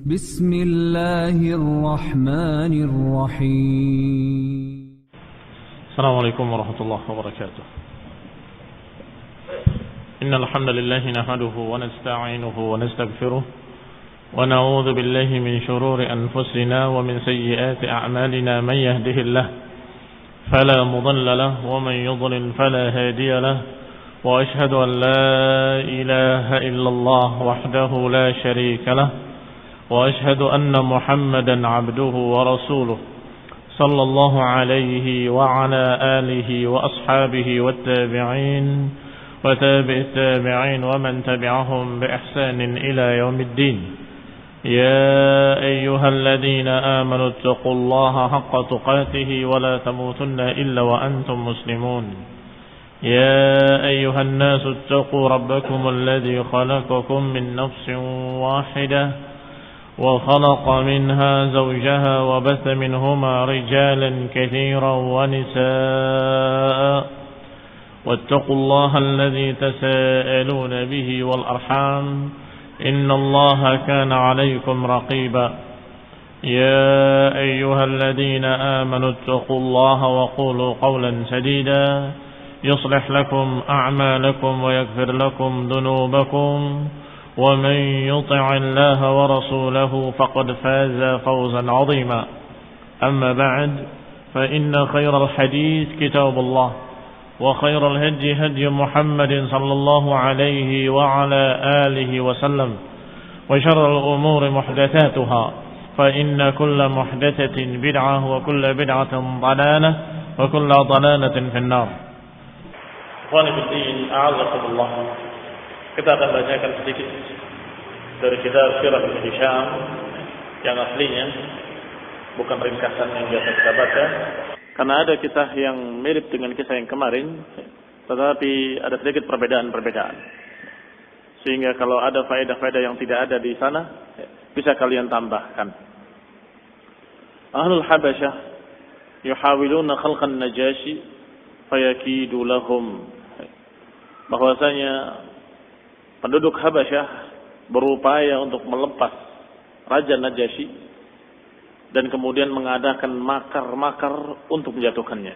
بسم الله الرحمن الرحيم. السلام عليكم ورحمة الله وبركاته. إن الحمد لله نحمده ونستعينه ونستغفره ونعوذ بالله من شرور أنفسنا ومن سيئات أعمالنا. من يهده الله فلا مضل له ومن يضلل فلا هادي له، وأشهد أن لا إله إلا الله وحده لا شريك له، وأشهد أن محمدا عبده ورسوله صلى الله عليه وعلى آله وأصحابه والتابعين وتابع التابعين ومن تبعهم بإحسان إلى يوم الدين. يا أيها الذين آمنوا اتقوا الله حق تقاته ولا تموتن إلا وأنتم مسلمون. يا أيها الناس اتقوا ربكم الذي خلقكم من نفس واحدة وخلق منها زوجها وبث منهما رجالا كثيرا ونساء، واتقوا الله الذي تساءلون به والأرحام إن الله كان عليكم رقيبا. يا أيها الذين آمنوا اتقوا الله وقولوا قولا سديدا يصلح لكم أعمالكم ويغفر لكم ذنوبكم، ومن يطع الله ورسوله فقد فاز فوزا عظيما. أما بعد، فإن خير الحديث كتاب الله، وخير الهدي هدي محمد صلى الله عليه وعلى آله وسلم، وشر الأمور محدثاتها، فإن كل محدثة بدعة وكل بدعة ضلالة وكل ضلالة في النار. Ikhwani fi din, a'azakumullah. Kita akan bacakan sedikit dari kitab Sirah Ibn Hisham yang aslinya, bukan ringkasan yang biasa kita baca. Karena ada kisah yang mirip dengan kisah yang kemarin, tetapi ada sedikit perbedaan-perbedaan. Sehingga kalau ada faedah-faedah yang tidak ada di sana, bisa kalian tambahkan. Ahlul Habasyah yuhawiluna khalqan Najashi fayakidu lahum. Bahwasanya penduduk Habasyah berupaya untuk melepas Raja Najasyi dan kemudian mengadakan makar-makar untuk menjatuhkannya.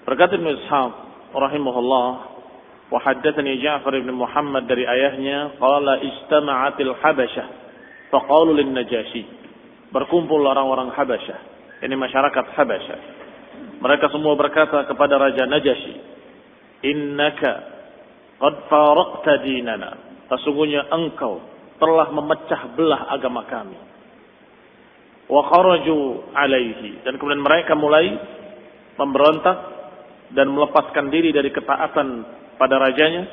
Berkata Ibn Ishaq rahimahullah, wa haddatsani Ja'far ibn Muhammad dari ayahnya, qala istama'atil Habasyah faqalu lin Najasyi. Berkumpul orang-orang Habasyah, ini masyarakat Habasyah. Mereka semua berkata kepada Raja Najasyi, innaka qad faraqta dinana, sesungguhnya engkau telah memecah belah agama kami. Wa kharaju alaihi, dan kemudian mereka mulai memberontak dan melepaskan diri dari ketaatan pada rajanya,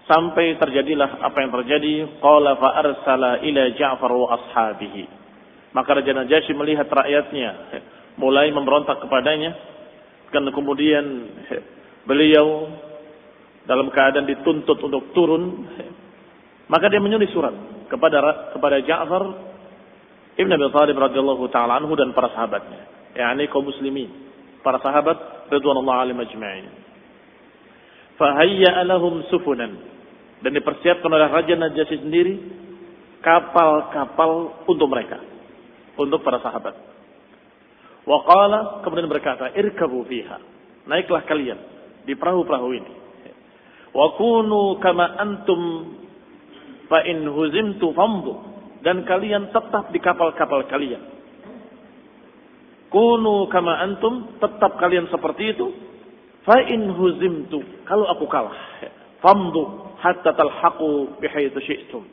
sampai terjadilah apa yang terjadi. Qala fa arsala ila Ja'far wa ashabihi, maka Raja Najasyi melihat rakyatnya mulai memberontak kepadanya, dan kemudian beliau dalam keadaan dituntut untuk turun, maka dia menyulis surat kepada Ja'far Ibn Abi Thalib radhiyallahu ta'ala anhu dan para sahabatnya, yakni kaum muslimin, para sahabat radhiyallahu alaihim ajma'in. Fahayya lahum sufunan, dan dipersiapkan oleh Raja Najasyi sendiri kapal-kapal untuk mereka, untuk para sahabat. Wa qala, kemudian berkata, irkabu fiha, naiklah kalian di perahu-perahu ini. Wa kunu kama antum fa in huzimtu famdu, dan kalian tetap di kapal-kapal kalian. Kunu kama antum, tetap kalian seperti itu. Fa in huzimtu, kalau aku kalah, famdu hatta talhaqu bihaitsu syi'tum,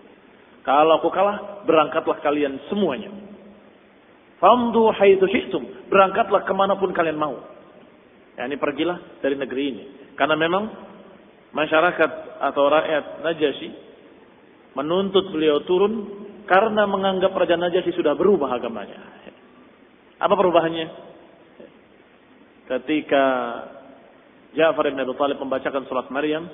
kalau aku kalah, berangkatlah kalian semuanya. Famdu haitsu syi'tum, berangkatlah kemanapun kalian mau. Yani pergilah dari negeri ini. Karena memang masyarakat atau rakyat Najasyi menuntut beliau turun karena menganggap Raja Najasyi sudah berubah agamanya. Apa perubahannya? Ketika Ja'far ibn Abi Thalib membacakan surat Maryam,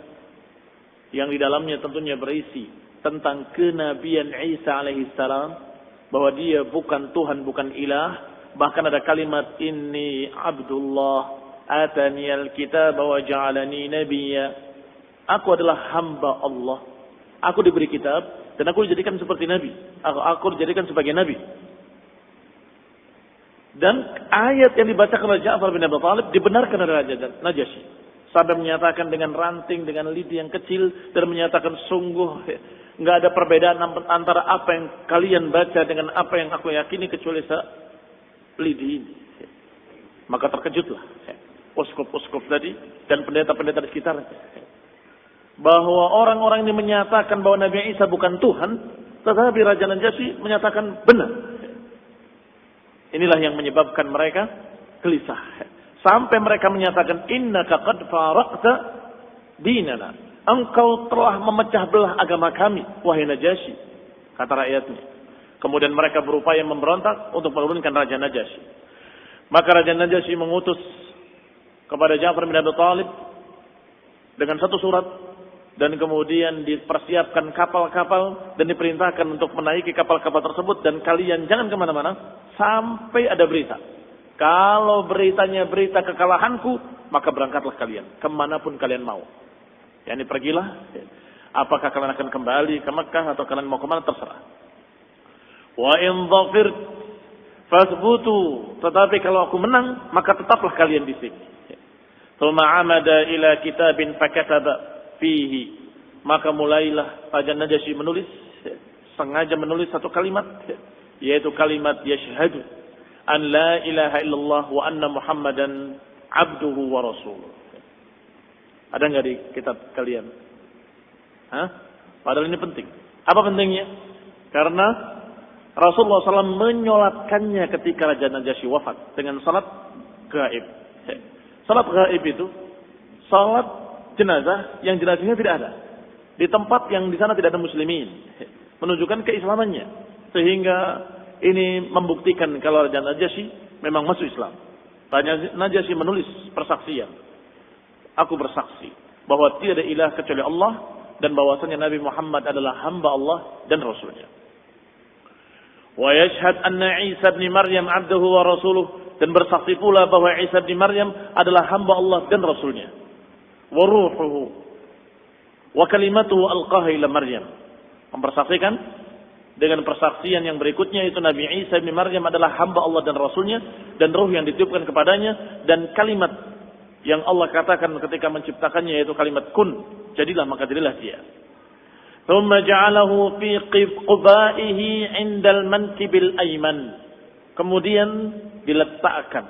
yang di dalamnya tentunya berisi tentang kenabian Isa alaihissalam, bahwa dia bukan Tuhan, bukan ilah. Bahkan ada kalimat, inni abdullah ataniyal kitab wa ja'alani nabiyya, aku adalah hamba Allah, aku diberi kitab dan aku dijadikan seperti nabi. Aku dijadikan sebagai nabi. Dan ayat yang dibacakan oleh Ja'far bin Abi Thalib dibenarkan oleh Raja Najasyi. Sampai menyatakan dengan ranting, dengan lidi yang kecil, dan menyatakan sungguh nggak ada perbedaan antara apa yang kalian baca dengan apa yang aku yakini kecuali lidi ini. Maka terkejutlah uskup-uskup tadi dan pendeta-pendeta di sekitarnya, bahwa orang-orang ini menyatakan bahwa Nabi Isa bukan Tuhan, tetapi Raja Najasyi menyatakan benar. Inilah yang menyebabkan mereka gelisah. Sampai mereka menyatakan, innaka qad faraqta dinana. Engkau telah memecah belah agama kami, wahai Najasyi. Kata rakyatnya. Kemudian mereka berupaya memberontak untuk menurunkan Raja Najasyi. Maka Raja Najasyi mengutus kepada Ja'far bin Abi Thalib dengan satu surat. Dan kemudian dipersiapkan kapal-kapal dan diperintahkan untuk menaiki kapal-kapal tersebut. Dan kalian jangan kemana-mana sampai ada berita. Kalau beritanya berita kekalahanku, maka berangkatlah kalian kemanapun kalian mau. Yani pergilah. Apakah kalian akan kembali ke Mekah atau kalian mau kemana, terserah. Wa in dhafirt fasbutu. Tetapi kalau aku menang, maka tetaplah kalian di sini. Tsumma amada ila kitabin fakataba fihi. Maka mulailah Raja Najasyi menulis, sengaja menulis satu kalimat, yaitu kalimat yashhadu an la ilaha illallah wa anna muhammadan abduhu wa rasuluh. Ada nggak di kitab kalian? Padahal ini penting. Apa pentingnya? Karena Rasulullah SAW menyolatkannya ketika Raja Najasyi wafat dengan salat gaib. Salat gaib itu salat jenazah yang jenazahnya tidak ada di tempat yang di sana tidak ada muslimin, menunjukkan keislamannya, sehingga ini membuktikan kalau Raja Najasyi memang masuk Islam. Raja Najasyi menulis persaksian, aku bersaksi bahwa tiada ilah kecuali Allah dan bahwasanya Nabi Muhammad adalah hamba Allah dan Rasulnya. Wa yashhad anna Isa bin Maryam abduhu wa rasuluh, dan bersaksi pula bahwa Isa bin Maryam adalah hamba Allah dan Rasulnya. Wa ruhuhu wa kalimatuhu alqaha ila Maryam. Mempersaksikan dengan persaksian yang berikutnya, itu Nabi Isa bin Maryam adalah hamba Allah dan Rasulnya, dan ruh yang ditiupkan kepadanya, dan kalimat yang Allah katakan ketika menciptakannya, yaitu kalimat kun, jadilah, maka jadilah dia. Thumma ja'alahu fi qubaihi 'indal mankibil ayman. Kemudian diletakkan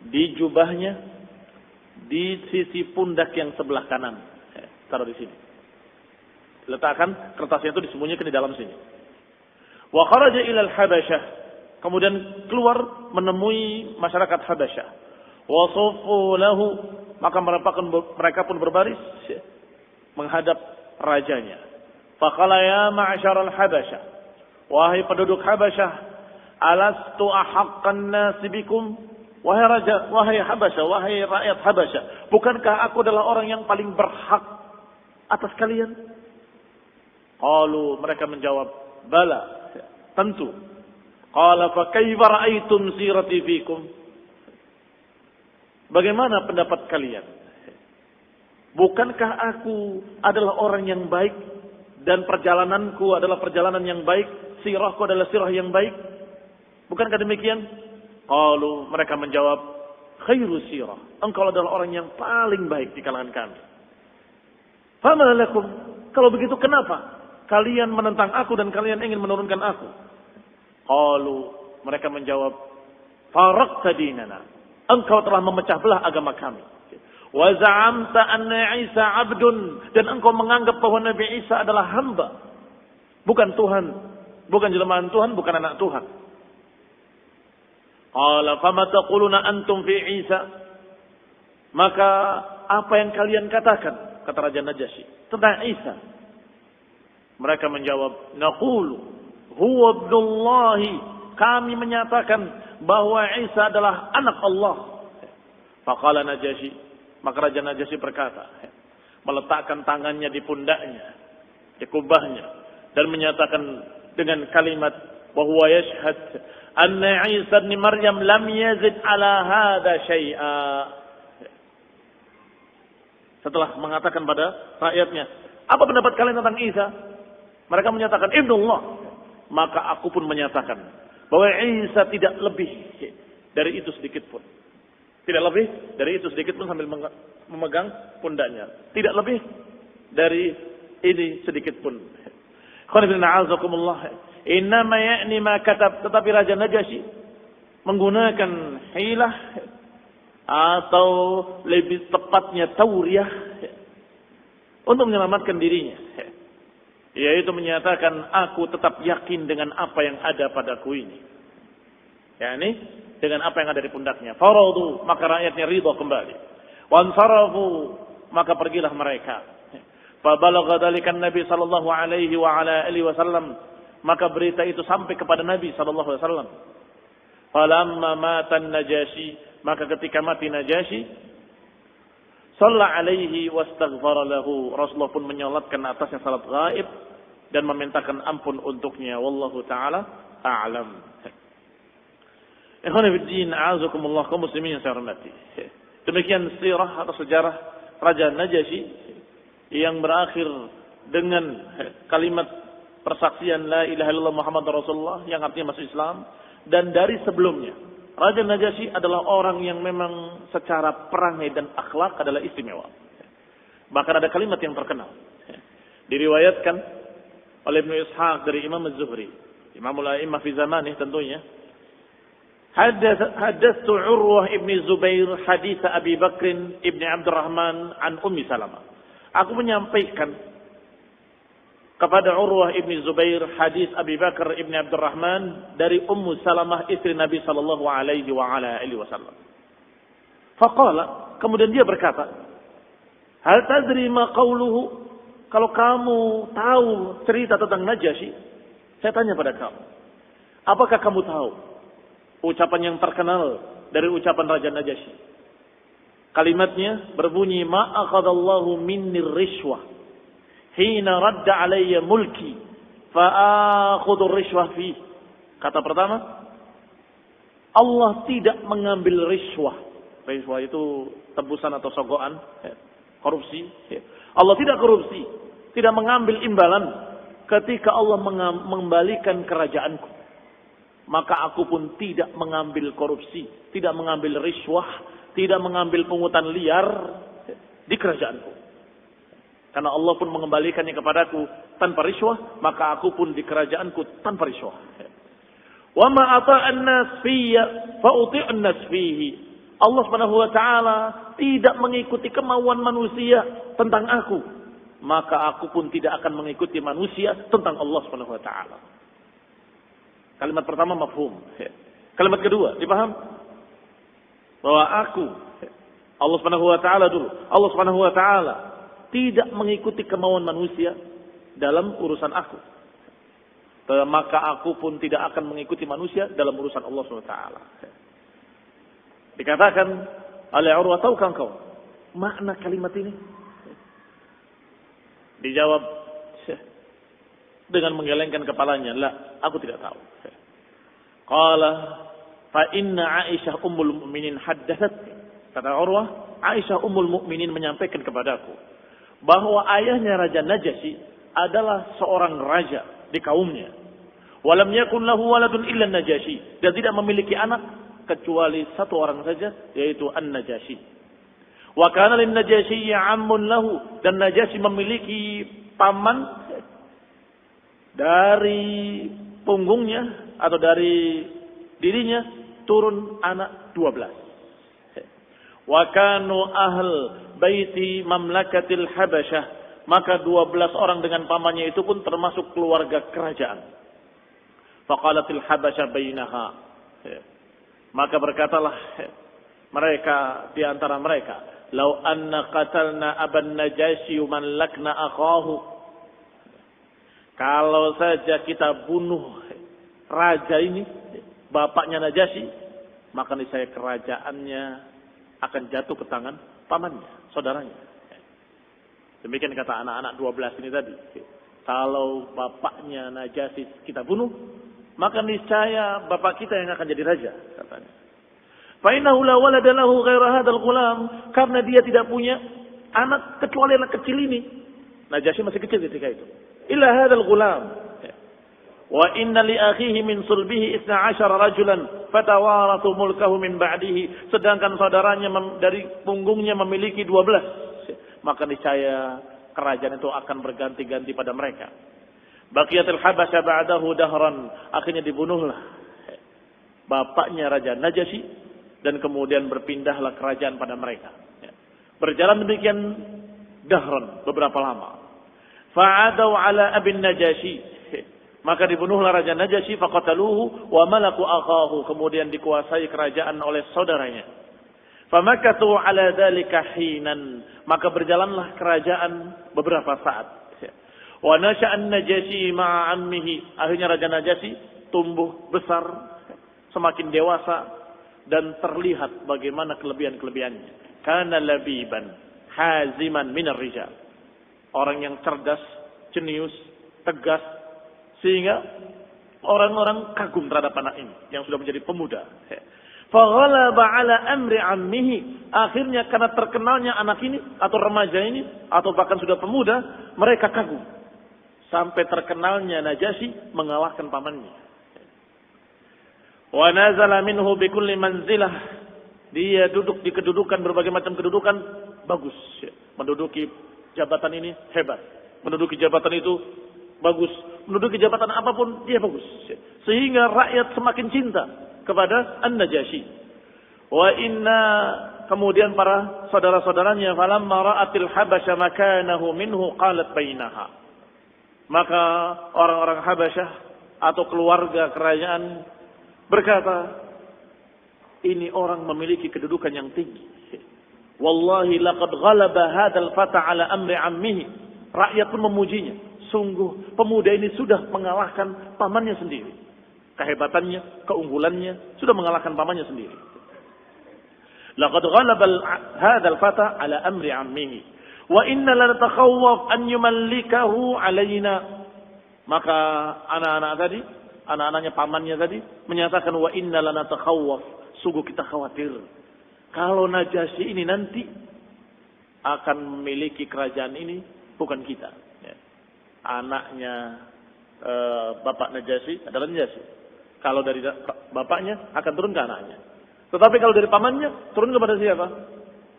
di jubahnya di sisi pundak yang sebelah kanan. Taruh di sini. Letakkan kertasnya itu disembunyikan di dalam sini. Wa kharaja ila al-Habasyah. Kemudian keluar menemui masyarakat Habasyah. Wa saffu lahu, maka mereka pun berbaris menghadap rajanya. Faqala ya ma'syaral Habasyah, wahai penduduk Habasyah, alastu ahaqqan nasi bikum? Wahai raja, wahai Habasyah, wahai rakyat Habasyah, bukankah aku adalah orang yang paling berhak atas kalian? Qalu, mereka menjawab, bala, tentu. Qala fa kaifa ra'aytum sirati fikum? Bagaimana pendapat kalian? Bukankah aku adalah orang yang baik dan perjalananku adalah perjalanan yang baik, sirahku adalah sirah yang baik? Bukankah demikian? Qalu, mereka menjawab, khairu sirah, engkau adalah orang yang paling baik di kalangan kami. Fama lakum, kalau begitu kenapa kalian menentang aku dan kalian ingin menurunkan aku? Qalu, mereka menjawab, faraqta dinana, engkau telah memecah belah agama kami. Wa za'amta anna Isa 'abdun, dan engkau menganggap bahwa Nabi Isa adalah hamba, bukan Tuhan, bukan jelmaan Tuhan, bukan anak Tuhan. Qala fama taquluna antum fi Isa? Maka apa yang kalian katakan, kata Raja Najasyi, tentang Isa? Mereka menjawab, naqulu huwa ibnullah, kami menyatakan bahwa Isa adalah anak Allah. Faqala Najasyi, maka Raja Najasyi berkata, meletakkan tangannya di pundaknya, di kubahnya, dan menyatakan dengan kalimat, wa huwa yashhad anna Isa bin Maryam lam yazid ala hadha syai'a. Setelah mengatakan pada rakyatnya, apa pendapat kalian tentang Isa? Mereka menyatakan Ibnullah. Maka aku pun menyatakan bahwa Isa tidak lebih dari itu sedikit pun. Tidak lebih dari itu sedikit pun sambil memegang pundaknya. Tidak lebih dari ini sedikit pun. Innama ya'ni ma katab. Tetapi Raja Najasyi menggunakan hilah atau lebih tepatnya tauriah untuk menyelamatkan dirinya. Yaitu menyatakan aku tetap yakin dengan apa yang ada padaku ini. Yani dengan apa yang ada di pundaknya. Faradu, maka rakyatnya ridha kembali. Wansarafu, maka pergilah mereka. Fabalagha dzalika Nabi sallallahu alaihi wa ala alihi wasallam, maka berita itu sampai kepada Nabi sallallahu alaihi wasallam. Falamma mata Najasyi, maka ketika mati Najasyi, shalla alaihi wastaghfara lahu, Rasulullah pun menyolatkan atasnya salat gaib dan memintakan ampun untuknya. Wallahu taala a'lam. Ikhwan fillah, a'azakumullah, kaum muslimin yang saya hormati. Demikian sirah atau sejarah Raja Najasyi yang berakhir dengan kalimat persaksian la ilaha illallah Muhammadur Rasulullah yang artinya masuk Islam. Dan dari sebelumnya Raja Najasyi adalah orang yang memang secara perangai dan akhlak adalah istimewa. Bahkan ada kalimat yang terkenal diriwayatkan oleh Ibnu Ishaq dari Imam Az-Zuhri, Imamul A'immah fi zamanih tentunya. Haddatsu Urwah ibn Zubair hadits Abi Bakr ibn Abdurrahman an Ummi Salamah. Aku menyampaikan kepada Urwah ibn Zubair hadis Abi Bakar ibn Abdurrahman dari Ummu Salamah istri Nabi sallallahu alaihi wa ala alihi wasallam. Faqala, kemudian dia berkata, "Hal tadri ma qawluhu?" Kalau kamu tahu cerita tentang Najasyi, saya tanya pada kamu, apakah kamu tahu ucapan yang terkenal dari ucapan Raja Najasyi? Kalimatnya berbunyi, "Ma akhadallahu minni rishwah hina radda alayya mulki fa akhudhu rishwah fi." Kata pertama, Allah tidak mengambil rishwah. Rishwah itu tebusan atau sogokan, korupsi. Allah tidak korupsi, tidak mengambil imbalan ketika Allah mengembalikan kerajaanku. Maka aku pun tidak mengambil korupsi, tidak mengambil rishwah, tidak mengambil pungutan liar di kerajaanku. Karena Allah pun mengembalikannya kepadaku tanpa rishwah, maka aku pun di kerajaanku tanpa rishwah. Wa ma ata'an nas fiyya fa uti'un nas fihi. Allah Subhanahu wa taala tidak mengikuti kemauan manusia tentang aku, maka aku pun tidak akan mengikuti manusia tentang Allah Subhanahu wa taala. Kalimat pertama mafhum. Kalimat kedua dipaham? Bahwa aku, Allah Subhanahu wa taala dulu, Allah Subhanahu wa taala tidak mengikuti kemauan manusia dalam urusan aku. Maka aku pun tidak akan mengikuti manusia dalam urusan Allah Subhanahu wa taala. Dikatakan oleh Urwah, tahukah engkau makna kalimat ini? Dijawab dengan menggelengkan kepalanya, "La, aku tidak tahu." Qala fa inna Aisyah ummul mukminin haddatsat. Kata Urwah, Aisyah ummul mukminin menyampaikan kepadaku bahwa ayahnya Raja Najasyi adalah seorang raja di kaumnya. Walam yakun lahu waladun illa Najasyi, dan tidak memiliki anak kecuali satu orang saja, yaitu An-Najasyi. Wa kana lin-Najasyi 'ammun lahu, dan Najasyi memiliki paman dari punggungnya atau dari dirinya turun anak 12. Wa kanu ahl baiti mamlakatil Habasyah, maka 12 orang dengan pamannya itu pun termasuk keluarga kerajaan. Faqalatil Habasyah bainaha, maka berkatalah mereka di antara mereka, "Lau anna qatalna aban Najasyi man lakna akhahu." Kalau saja kita bunuh raja ini, bapaknya Najasyi, maka niscaya kerajaannya akan jatuh ke tangan pamannya, saudaranya. Demikian kata anak-anak 12 ini tadi. Kalau bapaknya Najasyi kita bunuh, maka niscaya bapak kita yang akan jadi raja, katanya. Fa innahu la walada lahu ghaira hadzal ghulam, karena dia tidak punya anak kecuali anak kecil ini. Najasyi masih kecil ketika itu. ila hadzal ghulam. Wa inna li akhihi min sulbihi 12 rajulan fatawarathu mulkahu min ba'dihi. Sedangkan saudaranya dari punggungnya memiliki 12. Maka niscaya kerajaan itu akan berganti-ganti pada mereka. Baqiyatul Habasyah ba'dahu dahran. Akhirnya dibunuhlah bapaknya Raja Najasyi dan kemudian berpindahlah kerajaan pada mereka. Berjalan demikian dahran, beberapa lama. Fa'adau ala abin Najasyi. Maka dibunuhlah Raja Najasyi, faqataluhu wa malaku akhahu. Kemudian dikuasai kerajaan oleh saudaranya. Famakathu ala dzalika hinan. Maka berjalanlah kerajaan beberapa saat. Wa nasha'an Najasyi ma'a ammihi. Akhirnya Raja Najasyi tumbuh besar, semakin dewasa dan terlihat bagaimana kelebihan-kelebihannya. Kana labiban haziman minar rijal. Orang yang cerdas, jenius, tegas, sehingga orang-orang kagum terhadap anak ini yang sudah menjadi pemuda. Faghalaba ala amri ammihi. Akhirnya karena terkenalnya anak ini atau remaja ini atau bahkan sudah pemuda, mereka kagum. Sampai terkenalnya Najasyi mengalahkan pamannya. Wa nazala minhu bikulli manzilah. Dia duduk di kedudukan, berbagai macam kedudukan bagus. Menduduki jabatan ini hebat. Menduduki jabatan itu bagus. Menduduki jabatan apapun dia bagus. Sehingga rakyat semakin cinta kepada An-Najasyi. Wa inna, kemudian para saudara-saudaranya, falamma ra'atil Habasyah makanahu minhu qalat bainaha. Maka orang-orang Habasyah atau keluarga kerajaan berkata, ini orang memiliki kedudukan yang tinggi. Wallahi laqad ghalaba hadzal fata ala amri ammihi. Rakyat pun memujinya. Sungguh pemuda ini sudah mengalahkan pamannya sendiri. Kehebatannya, keunggulannya sudah mengalahkan pamannya sendiri. Laqad ghalaba hadzal fata ala amri ammihi wa inna lanatakhaffaf an yumallikahu alaina. Maka anak-anak tadi, anak-anaknya pamannya tadi menyatakan wa inna lanatakhaffaf, sungguh kita khawatir kalau Najasyi ini nanti akan memiliki kerajaan ini bukan kita. Anaknya bapak Najasyi adalah Najasyi. Kalau dari bapaknya akan turun ke anaknya. Tetapi kalau dari pamannya turun kepada siapa?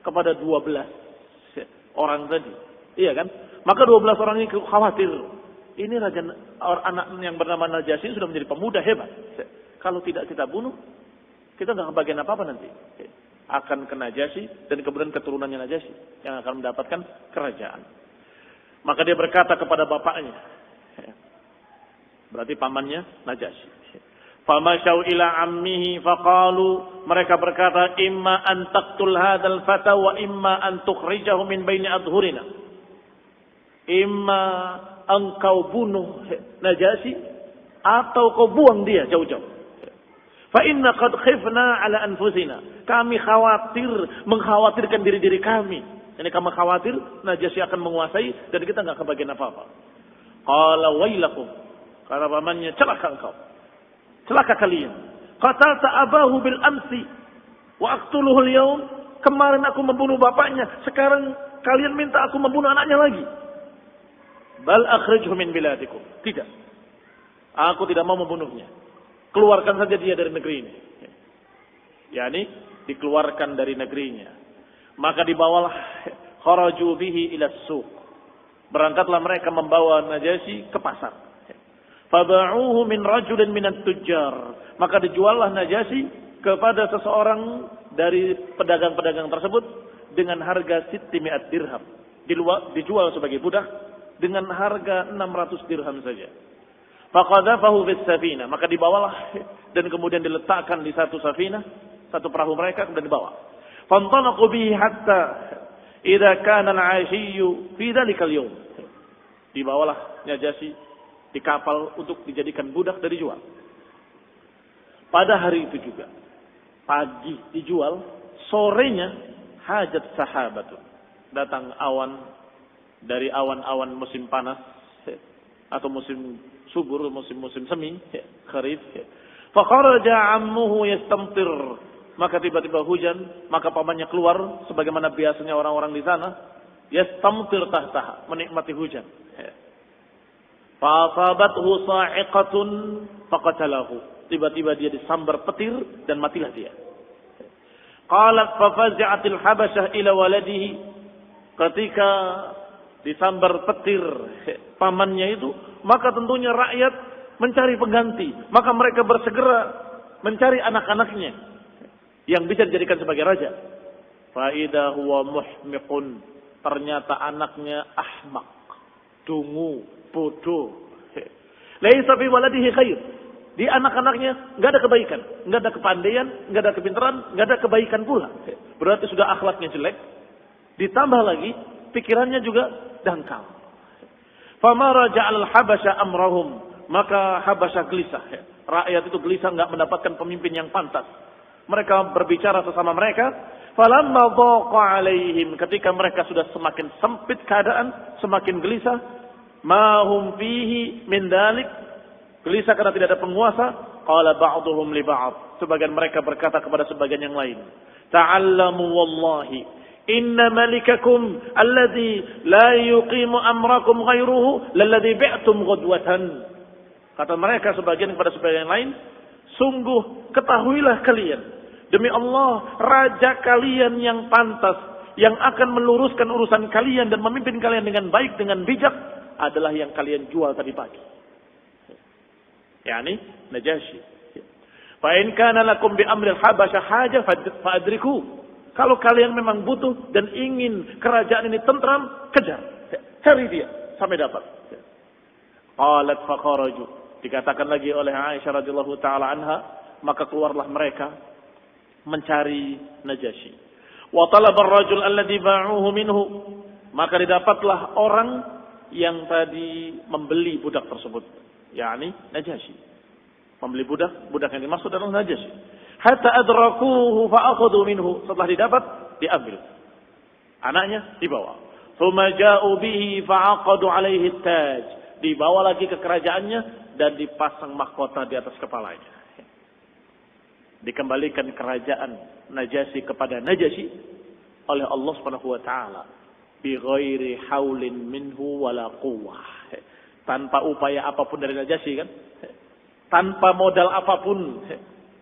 Kepada 12 orang tadi. Iya kan? Maka 12 orang ini khawatir. Ini raja anak yang bernama Najasyi sudah menjadi pemuda hebat. Kalau tidak kita bunuh, kita nggak kebagian apa-apa nanti. Akan ke Najasyi dan kemudian keturunannya Najasyi yang akan mendapatkan kerajaan. Maka dia berkata kepada bapaknya, berarti pamannya Najasyi. Famasyaw ila ammihi faqalu, mereka berkata, imma an taqtul hadzal fata wa imma an tukhrijahu min baini adhurina. Imma engkau bunuh Najasyi atau kau buang dia jauh-jauh. Fa inna qad khifna ala anfusina. Kami khawatir, mengkhawatirkan diri-diri kami. Ini kami khawatir Najasyi akan menguasai dan kita enggak kebagian apa-apa. Qala wailakum. Kata pamannya, celaka engkau. Celaka kalian. Qatalta abahu bil amsi wa aqtuluhu al-yawm. Kemarin aku membunuh bapaknya, sekarang kalian minta aku membunuh anaknya lagi. Bal akhrijhu min biladikum. Tidak. Aku tidak mau membunuhnya. Keluarkan saja dia dari negeri ini. Yani dikeluarkan dari negerinya. Maka dibawalah kharaju bihi ila suq. Berangkatlah mereka membawa Najasyi ke pasar. Faba'uhu min rajulin minat tujjar. Maka dijuallah Najasyi kepada seseorang dari pedagang-pedagang tersebut dengan harga 600 dirham. Dijual sebagai budak dengan harga 600 dirham saja. Faqadhafahu bis safina. Maka dibawalah dan kemudian diletakkan di satu safina, satu perahu mereka, kemudian dibawa. Fantalaqu bihi hatta idza kana al-'ashiyyu fi dzalikal yawm. Dibawalah Najasyi di kapal untuk dijadikan budak dan dijual. Pada hari itu juga pagi dijual, sorenya hajat sahabatun. Datang awan dari awan-awan musim panas atau musim subur, musim semi, kharif. Fa kharaja 'ammuhu yastamtir. Maka tiba-tiba hujan, maka pamannya keluar sebagaimana biasanya orang-orang di sana, yastamtir tahtaha, menikmati hujan. Fa'asabathu sa'iqatun faqatalahu. Tiba-tiba dia disambar petir dan matilah dia. Qalat fafazi'atil habasyah ila waladihi. Ketika disambar petir pamannya itu, maka tentunya rakyat mencari pengganti. Maka mereka bersegera mencari anak-anaknya yang bisa dijadikan sebagai raja. Fa idza huwa muhmiqun. Ternyata anaknya ahmak, dungu, bodoh. Laisa fi waladihi khair. Di anak-anaknya enggak ada kebaikan, enggak ada kepandaian, enggak ada kepintaran, enggak ada kebaikan pula. Berarti sudah akhlaknya jelek. Ditambah lagi pikirannya juga dangkal. Fama raja'al habasya amrahum, maka Habasyah gelisah. Rakyat itu gelisah enggak mendapatkan pemimpin yang pantas. Mereka berbicara sesama mereka, falamma dhaqa alaihim, ketika mereka sudah semakin sempit keadaan, semakin gelisah, ma hum fihi min dalik, gelisah karena tidak ada penguasa, qala ba'dhum li ba'd, sebagian mereka berkata kepada sebagian yang lain, ta'allamu wallahi inna malikakum alladhi la yuqimu amrakum ghairuhu lalladhi bi'tum ghadwatan. Kata mereka sebagian kepada sebagian yang lain, sungguh ketahuilah kalian, demi Allah, raja kalian yang pantas, yang akan meluruskan urusan kalian dan memimpin kalian dengan baik, dengan bijak, adalah yang kalian jual tadi pagi. Yani Najasyi. Fa in kana lakum bi amril habasyah haja fa'adriku. Kalau kalian memang butuh dan ingin kerajaan ini tentram, kejar, cari dia sampai dapat. Qalat faqaraju. Dikatakan lagi oleh Aisyah radhiyallahu taala anha, maka keluarlah mereka mencari Najasyi. Wa talaba ar-rajul alladhi ba'uhu minhu. Maka didapatlah orang yang tadi membeli budak tersebut, yakni Najasyi. Membeli budak yang dimaksud adalah Najasyi. Hatta adrakuhu fa'akhadhu minhu. Setelah didapat, diambil. Anaknya dibawa. Tsumma ja'u bihi fa'aqadu alaihi taj. Dibawa lagi ke kerajaannya dan dipasang mahkota di atas kepalanya. Dikembalikan kerajaan Najasyi kepada Najasyi oleh Allah Subhanahu wa taala bi ghairi haulin minhu wala quwwah. Tanpa upaya apapun dari Najasyi kan? Tanpa modal apapun.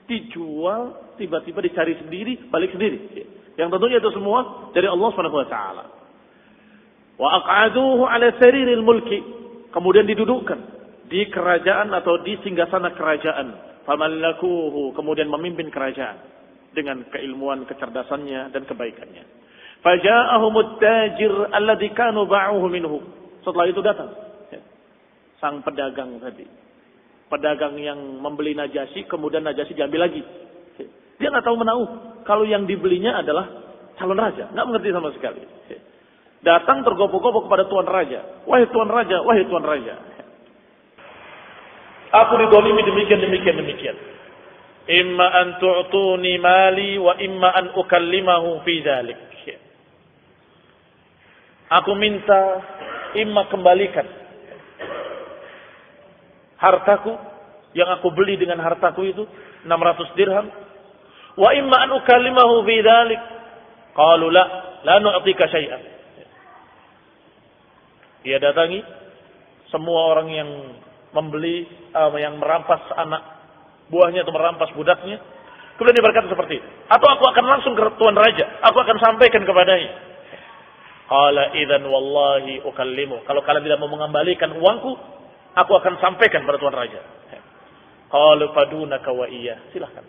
Dijual, tiba-tiba dicari sendiri, balik sendiri. Yang tentunya itu semua dari Allah Subhanahu wa taala. Wa aq'aduhu 'ala sariril mulki. Kemudian didudukkan di kerajaan atau di singgasana kerajaan. Famallakuhu, kemudian memimpin kerajaan dengan keilmuan, kecerdasannya dan kebaikannya. Faja'ahumut tajir alladzi kanu ba'uhu minhu. Setelah itu datang sang pedagang tadi. Pedagang yang membeli Najasyi, kemudian Najasyi diambil lagi. Dia nggak tahu menahu kalau yang dibelinya adalah calon raja, nggak mengerti sama sekali. Datang tergopoh-gopoh kepada tuan raja, wahai tuan raja, wahai tuan raja. Aku didolimi demikian. Imma an tu'tuni mali wa imma an ukallimahu fi dzalik. Aku minta imma kembalikan hartaku yang aku beli dengan hartaku itu 600 dirham. Wa imma an ukallimahu fi dzalik. Qalu la nu'tika syai'an. Dia datangi semua orang yang membeli, yang merampas anak buahnya atau merampas budaknya. Kemudian dia berkata seperti itu. Atau aku akan langsung ke tuan raja. Aku akan sampaikan kepadanya. Qala idzan wallahi ukallimu. Kalau kalian tidak mau mengembalikan uangku, aku akan sampaikan pada tuan raja. Qalu fadunaka wa iya. Silakan.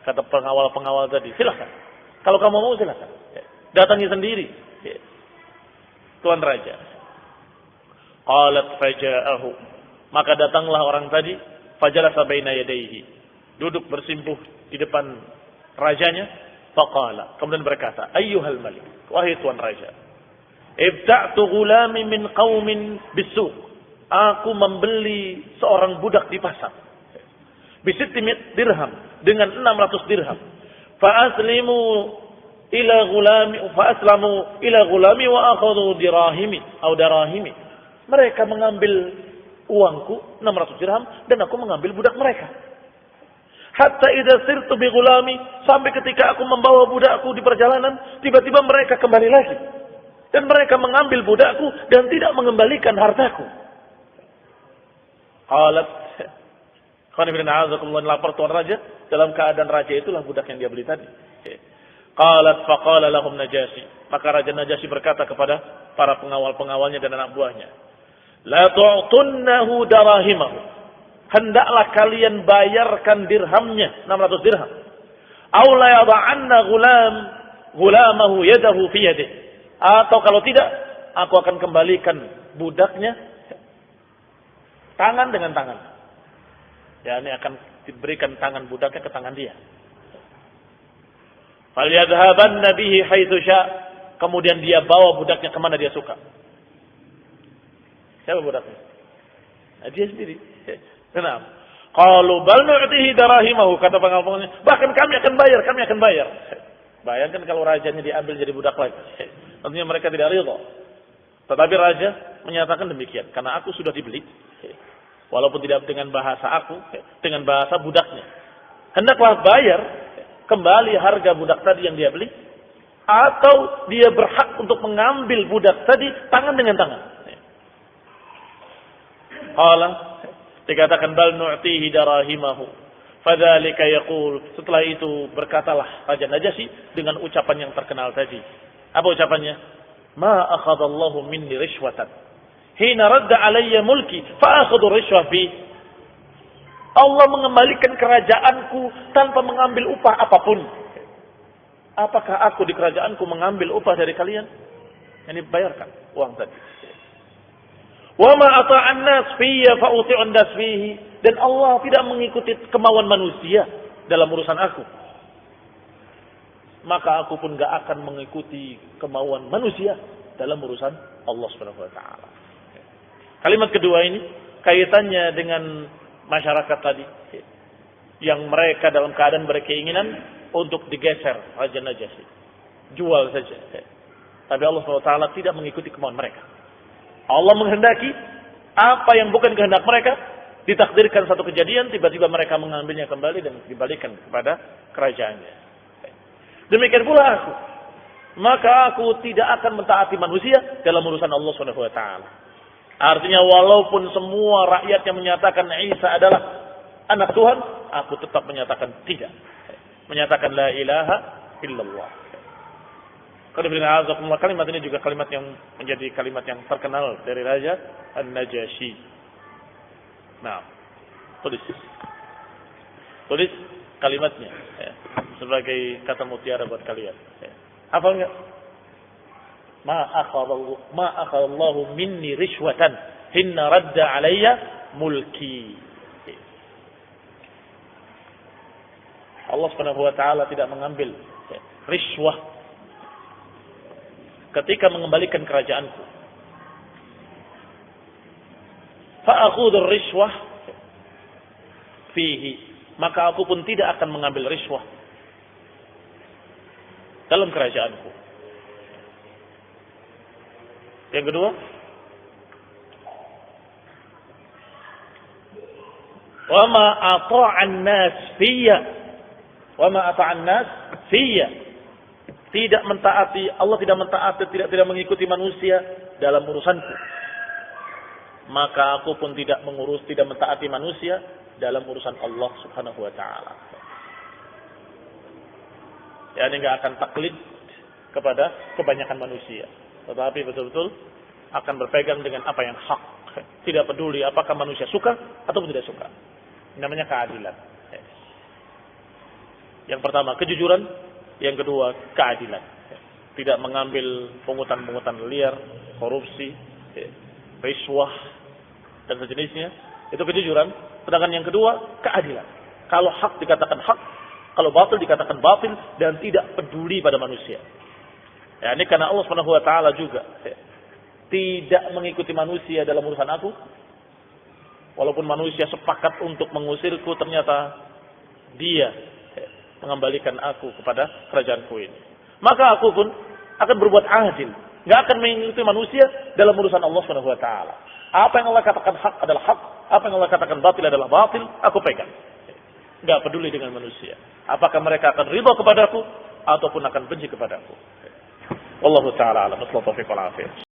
Kata pengawal-pengawal tadi, silakan. Kalau kamu mau silakan. Datangi sendiri. Tuan raja. Qalat faja'ahu. Maka datanglah orang tadi, fajalasa baina yadayhi. Duduk bersimpuh di depan rajanya. Faqala. Kemudian berkata, ayyuhal malik. Wahai tuan raja. Ibta'tu ghulami min qaumin bis-suq. Aku membeli seorang budak di pasar. Bisittimit dirham. Dengan 600 dirham. Fa'aslamu ila ghulami wa akhadhu dirahimi. Atau darahimi. Mereka mengambil uangku 600 dirham. Dan aku mengambil budak mereka. Hatta idza sirtu bi ghulami. Sampai ketika aku membawa budakku di perjalanan. Tiba-tiba mereka kembali lagi. Dan mereka mengambil budakku. Dan tidak mengembalikan hartaku. Qalat, lapor tuan raja, dalam keadaan raja itulah budak yang dia beli tadi. Qalat faqala lahum Najasyi. Maka Raja Najasyi berkata kepada para pengawal-pengawalnya dan anak buahnya, la tu'tunnahu darahimahu. Hendaklah kalian bayarkan dirhamnya, 600 dirham. Aw la yada'anna ghulamahu yadahu fi yadihi. Atau kalau tidak, aku akan kembalikan budaknya tangan dengan tangan. Ya, ini akan diberikan tangan budaknya ke tangan dia. Falyadhhabanna bihi haitsu sya'. Kemudian dia bawa budaknya kemana dia suka. Siapa budaknya? Nah, dia sendiri. Kenapa? Qalu bal nu'tihi darahimahu, kata pengawalnya. Bahkan kami akan bayar. Bayangkan kalau rajanya diambil jadi budak lagi. Tentunya mereka tidak ridha. Tetapi raja menyatakan demikian, karena aku sudah dibeli. Walaupun tidak dengan bahasa aku, dengan bahasa budaknya. Hendaklah bayar kembali harga budak tadi yang dia beli, atau dia berhak untuk mengambil budak tadi tangan dengan tangan. Qala, dikatakan bal nu'tihi darahimahu. Fadzalika yaqul. Setelah itu berkatalah Raja Najasyi dengan ucapan yang terkenal tadi. Apa ucapannya? Ma akhadallahu minni rishwatan hina radda alayya mulki fa akhadhu rishwa fi. Allah mengembalikan kerajaanku tanpa mengambil upah apapun. Apakah aku di kerajaanku mengambil upah dari kalian? Ini bayarkan uang tadi. Wa ma ata'an nas fiyya fa uti'un nas fihi. Dan Allah tidak mengikuti kemauan manusia dalam urusan aku. Maka aku pun enggak akan mengikuti kemauan manusia dalam urusan Allah Subhanahu wa taala. Kalimat kedua ini kaitannya dengan masyarakat tadi yang mereka dalam keadaan berkeinginan untuk digeser Raja Najasyi, jual saja. Tapi Allah SWT tidak mengikuti kemauan mereka. Allah menghendaki apa yang bukan kehendak mereka, ditakdirkan satu kejadian, tiba-tiba mereka mengambilnya kembali dan dibalikan kepada kerajaannya. Demikian pula aku. Maka aku tidak akan mentaati manusia dalam urusan Allah SWT. Artinya walaupun semua rakyat yang menyatakan Isa adalah anak Tuhan, aku tetap menyatakan tidak. Menyatakan la ilaha illallah. Kalimat ini juga kalimat yang menjadi kalimat yang terkenal dari Raja An-Najasyi. Nah, tulis kalimatnya ya, sebagai kata mutiara buat kalian. Ya. Hafal enggak? Ma akhadallahu minni rishwatan hinna radda alayya mulki. Allah Subhanahu wa taala tidak mengambil rishwah ketika mengembalikan kerajaanku. Fa akhudhu rishwah fihi, maka aku pun tidak akan mengambil rishwah dalam kerajaanku. Yang kedua, wa ma ata'an nas fiyya. Wa ma ata'an nas fiyya. Tidak mentaati, Allah tidak mentaati, tidak mengikuti manusia dalam urusanku. Maka aku pun tidak mentaati manusia dalam urusan Allah Subhanahu wa taala. Ya, ini enggak akan taklid kepada kebanyakan manusia, tetapi betul-betul akan berpegang dengan apa yang hak. Tidak peduli apakah manusia suka atau tidak suka. Namanya keadilan. Yang pertama kejujuran, yang kedua keadilan. Tidak mengambil pungutan-pungutan liar, korupsi, rishwah dan sejenisnya. Itu kejujuran. Sedangkan yang kedua keadilan. Kalau hak dikatakan hak, kalau batil dikatakan batil, dan tidak peduli pada manusia. Ya, ini karena Allah Subhanahu wa taala juga tidak mengikuti manusia dalam urusan aku. Walaupun manusia sepakat untuk mengusirku, ternyata dia mengembalikan aku kepada kerajaanku ini. Maka aku pun akan berbuat adil. Nggak akan mengikuti manusia dalam urusan Allah Subhanahu wa taala. Apa yang Allah katakan hak adalah hak, apa yang Allah katakan batil adalah batil, aku pegang. Nggak peduli dengan manusia. Apakah mereka akan ridha kepadaku ataupun akan benci kepadaku. Wallahu taala a'lam. Wassallallahu alaihi wasallam.